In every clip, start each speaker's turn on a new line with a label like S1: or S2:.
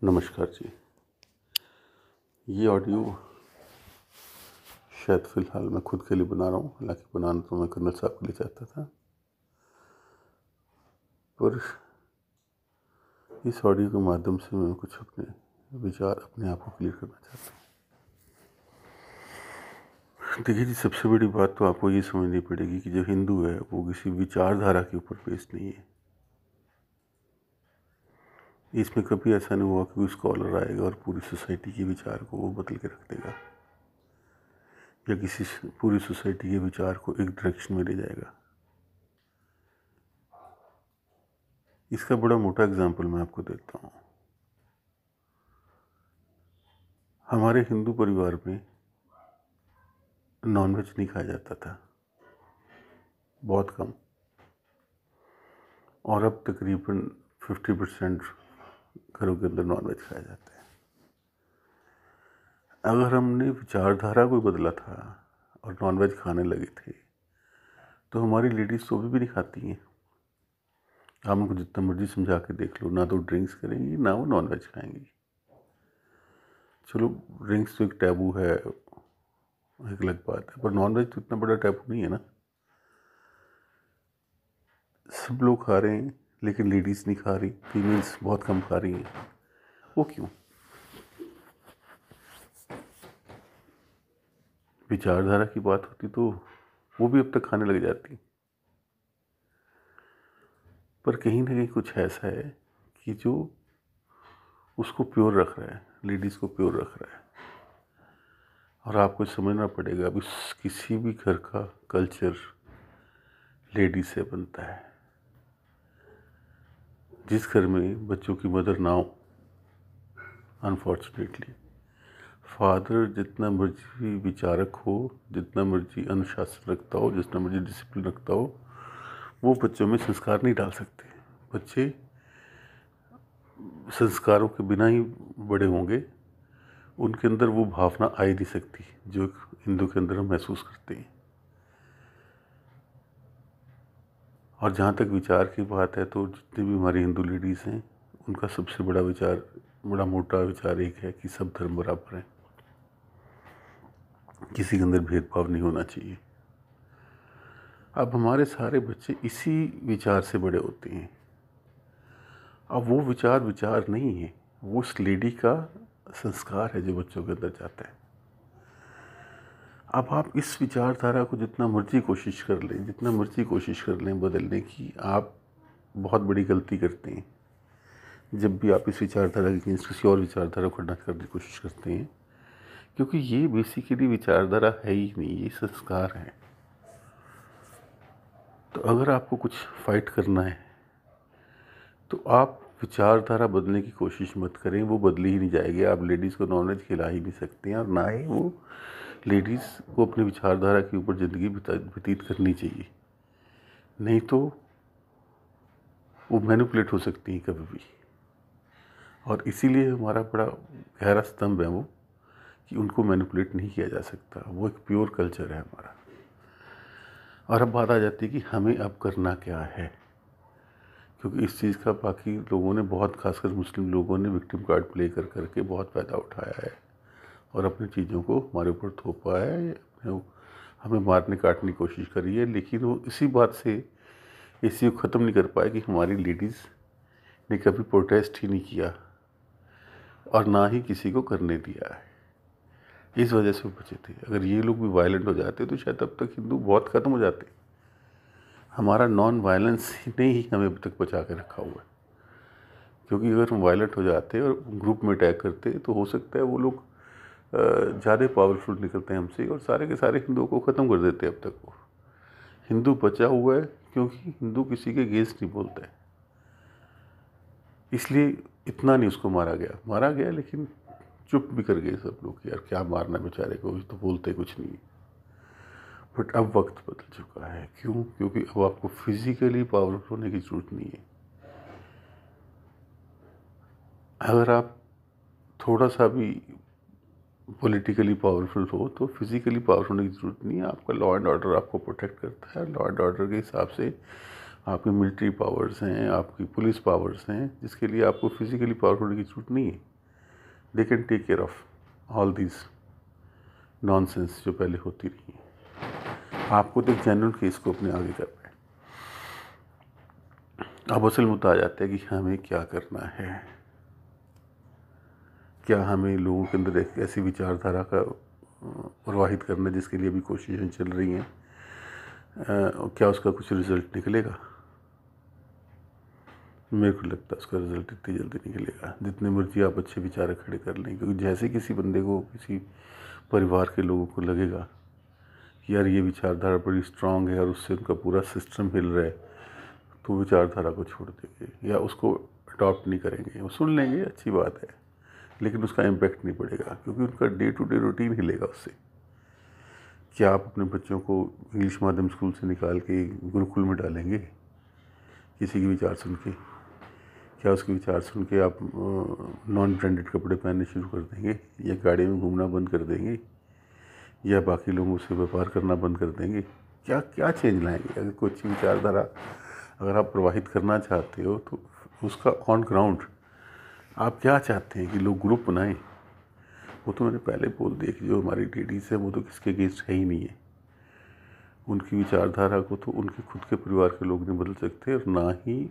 S1: नमस्कार जी। ये ऑडियो शायद फ़िलहाल मैं खुद के लिए बना रहा हूँ, हालांकि बनाना तो मैं कर्नल साहब के लिए चाहता था, पर इस ऑडियो के माध्यम से मैं कुछ अपने विचार अपने आप को क्लियर करना चाहता हूँ। देखिए जी, सबसे बड़ी बात तो आपको ये समझनी पड़ेगी कि जो हिंदू है वो किसी विचारधारा के ऊपर बेस्ड नहीं है। इसमें कभी ऐसा नहीं हुआ कि कोई स्कॉलर आएगा और पूरी सोसाइटी के विचार को वो बदल के रख देगा या किसी पूरी सोसाइटी के विचार को एक डायरेक्शन में ले जाएगा। इसका बड़ा मोटा एग्जाम्पल मैं आपको देता हूँ। हमारे हिंदू परिवार में नॉनवेज नहीं खाया जाता था, बहुत कम, और अब तकरीबन 50% घरों के अंदर नॉनवेज खाया जाता है। अगर हमने विचारधारा को बदला था और नॉनवेज खाने लगे थे तो हमारी लेडीज़ तो भी नहीं खाती हैं। आप उनको जितना मर्जी समझा के देख लो, ना तो ड्रिंक्स करेंगी ना वो नॉनवेज खाएंगी। चलो, ड्रिंक्स तो एक टैबू है, एक अलग बात है, पर नॉनवेज तो इतना बड़ा टैबू नहीं है ना। सब लोग खा रहे हैं लेकिन लेडीज़ नहीं खा रही, फीमेल्स बहुत कम खा रही हैं। वो क्यों? विचारधारा की बात होती तो वो भी अब तक खाने लग जाती, पर कहीं ना कहीं कुछ ऐसा है कि जो उसको प्योर रख रहा है, लेडीज़ को प्योर रख रहा है। और आपको समझना पड़ेगा, अभी किसी भी घर का कल्चर लेडीज से बनता है। जिस घर में बच्चों की मदर ना हो, अनफॉर्चुनेटली फादर जितना मर्जी विचारक हो, जितना मर्जी अनुशासन रखता हो, जितना मर्जी डिसिप्लिन रखता हो, वो बच्चों में संस्कार नहीं डाल सकते। बच्चे संस्कारों के बिना ही बड़े होंगे, उनके अंदर वो भावना आ ही नहीं सकती जो हिंदू के अंदर हम महसूस करते हैं। और जहाँ तक विचार की बात है तो जितनी भी हमारी हिंदू लेडीज़ हैं, उनका सबसे बड़ा विचार, बड़ा मोटा विचार एक है कि सब धर्म बराबर हैं, किसी के अंदर भेदभाव नहीं होना चाहिए। अब हमारे सारे बच्चे इसी विचार से बड़े होते हैं। अब वो विचार नहीं है, वो उस लेडी का संस्कार है जो बच्चों के अंदर जाता है। अब आप इस विचारधारा को जितना मर्जी कोशिश कर लें, जितना मर्जी कोशिश कर लें बदलने की, आप बहुत बड़ी गलती करते हैं जब भी आप इस विचारधारा के अगेंस्ट किसी और विचारधारा को खंडन करने की कोशिश करते हैं, क्योंकि ये बेसिकली विचारधारा है ही नहीं, ये संस्कार है। तो अगर आपको कुछ फाइट करना है तो आप विचारधारा बदलने की कोशिश मत करें, वो बदली ही नहीं जाएगी। आप लेडीज़ को नॉनवेज खिला ही नहीं सकते हैं, और ना ही वो लेडीज़ को अपनी विचारधारा के ऊपर ज़िंदगी व्यतीत करनी चाहिए, नहीं तो वो मैनिपुलेट हो सकती हैं कभी भी। और इसीलिए हमारा बड़ा गहरा स्तंभ है वो, कि उनको मैनिपुलेट नहीं किया जा सकता। वो एक प्योर कल्चर है हमारा। और अब बात आ जाती है कि हमें अब करना क्या है, क्योंकि इस चीज़ का बाकी लोगों ने बहुत, खासकर मुस्लिम लोगों ने विक्टिम कार्ड प्ले कर करके बहुत फ़ायदा उठाया है और अपनी चीज़ों को हमारे ऊपर थोपा है, हमें मारने काटने की कोशिश करी है। लेकिन वो इसी बात से इसी को ख़त्म नहीं कर पाए कि हमारी लेडीज़ ने कभी प्रोटेस्ट ही नहीं किया और ना ही किसी को करने दिया है। इस वजह से वो बचे थे। अगर ये लोग भी वायलेंट हो जाते तो शायद अब तक हिंदू बहुत ख़त्म हो जाते। हमारा नॉन वायलेंस ने ही हमें अब तक बचा के रखा हुआ है, क्योंकि अगर हम वायलेंट हो जाते और ग्रुप में अटैक करते तो हो सकता है वो लोग ज़्यादा पावरफुल निकलते हैं हमसे और सारे के सारे हिंदुओं को ख़त्म कर देते हैं। अब तक वो हिंदू बचा हुआ है क्योंकि हिंदू किसी के अगेंस्ट नहीं बोलता है, इसलिए इतना नहीं उसको मारा गया लेकिन चुप भी कर गए सब लोग, यार क्या मारना बेचारे को, तो बोलते कुछ नहीं। बट अब वक्त बदल चुका है। क्यों? क्योंकि अब आपको फिजिकली पावरफुल होने की ज़रूरत नहीं है। अगर आप थोड़ा सा भी पॉलिटिकली पावरफुल हो तो फिजिकली पावरफुल होने की ज़रूरत नहीं है। आपका लॉ एंड ऑर्डर आपको प्रोटेक्ट करता है। लॉ एंड ऑर्डर के हिसाब से आपकी मिलिट्री पावर्स हैं, आपकी पुलिस पावर्स हैं, जिसके लिए आपको फिजिकली पावरफुल होने की ज़रूरत नहीं है। They can take care of all these nonsense जो पहले होती रही हैं। आपको तो एक जेन्युइन केस को अपने आगे करना है। अब असल मुद्दा आ जाता है कि हमें क्या करना है। क्या हमें लोगों के अंदर एक ऐसी विचारधारा का प्रवाहित करना है जिसके लिए अभी कोशिशें चल रही हैं, क्या उसका कुछ रिजल्ट निकलेगा? मेरे को लगता है उसका रिजल्ट इतनी जल्दी निकलेगा जितने मर्जी आप अच्छे विचार खड़े कर लें, क्योंकि जैसे किसी बंदे को, किसी परिवार के लोगों को लगेगा कि यार ये विचारधारा बड़ी स्ट्रांग है और उससे उनका पूरा सिस्टम हिल रहा है, तो विचारधारा को छोड़ देंगे या उसको अडॉप्ट नहीं करेंगे। वो सुन लेंगे, अच्छी बात है, लेकिन उसका इम्पैक्ट नहीं पड़ेगा क्योंकि उनका डे टू डे रूटीन हिलेगा उससे। क्या आप अपने बच्चों को इंग्लिश माध्यम स्कूल से निकाल के गुरुकुल में डालेंगे किसी के विचार सुन के? क्या उसके विचार सुन के आप नॉन ब्रांडेड कपड़े पहनने शुरू कर देंगे, या गाड़ी में घूमना बंद कर देंगे, या बाकी लोगों से व्यापार करना बंद कर देंगे? क्या क्या चेंज लाएंगे? अगर कोई अच्छी विचारधारा अगर आप प्रवाहित करना चाहते हो तो उसका ऑन ग्राउंड आप क्या चाहते हैं कि लोग ग्रुप बनाएं? वो तो मैंने पहले बोल दिया कि जो हमारी लेडीज़ है वो तो किसके अगेंस्ट है ही नहीं है। उनकी विचारधारा को तो उनके खुद के परिवार के लोग नहीं बदल सकते और ना ही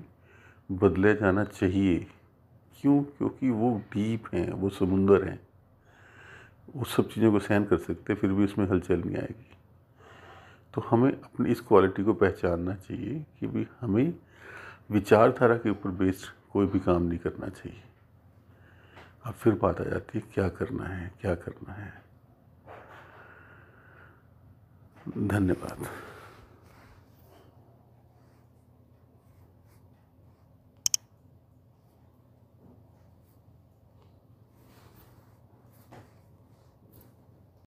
S1: बदले जाना चाहिए। क्यों? क्योंकि वो डीप हैं, वो समुंदर हैं, वो सब चीज़ों को सहन कर सकते, फिर भी उसमें हलचल नहीं आएगी। तो हमें अपनी इस क्वालिटी को पहचानना चाहिए कि भी हमें विचारधारा के ऊपर बेस्ड कोई भी काम नहीं करना चाहिए। अब फिर बात आ जाती है क्या करना है, क्या करना है। धन्यवाद।